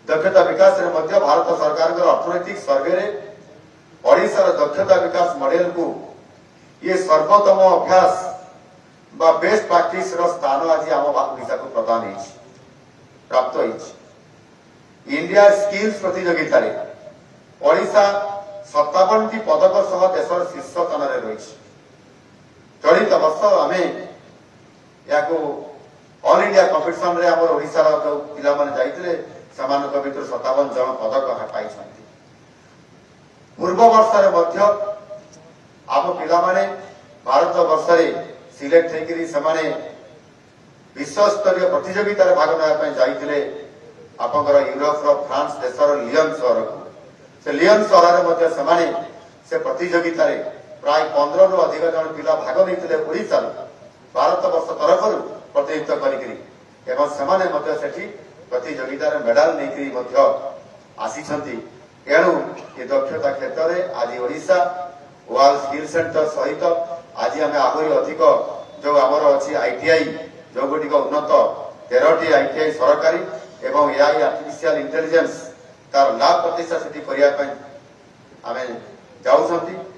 दक्षता विकास भारत सरकार अर्थनैतिक सर्वे रे ओडिशार दक्षता विकास मॉडल को ये सर्वोत्तम अभ्यास बा बेस्ट प्रैक्टिस रो स्थान आज आम ओडिशा को प्रदान प्राप्त इंडिया स्किल्स प्रतियोगिता रे ओडिशा 57 टी पदक सह देशर शीर्ष स्थान में रही। चलित वर्ष आम या ऑल इंडिया कंपिटिशन रे हमर ओडिशा रो जो पिला माने जाइतले समान भीतर 57 जन पदक पाई। पूर्व वर्ष रे मध्य आम पिला माने भारत वर्ष रे सिलेक्ट होकरी से विश्व स्तरीय प्रतियोगिता रे भाग नेबा जाइतले आपनकर यूरोप रो फ्रांस देशर लियन शहर को से लियन शहर से प्रतियोगिता रे प्राय 15 रु अधिक जन पिला भाग नहीं ओडिशा भारत वर्ष तरफ प्रतिनिधित्व करिकरी एवं सेमाने मध्य सेठी प्रतियोगिता रे मेडल नहीं आसी। एणु ये दक्षता क्षेत्र में आज ओडिशा वर्ल्ड स्किल सेंटर सहित आज आम आहरी अधिक जो आमर अच्छी आईटीआई जो गुटिक उन्नत 13टी आईटीआई सरकारी एवं एआई आर्टिफिशियल इंटेलिजेंस तार लाभ प्रतिष्ठा से करने जाऊँ।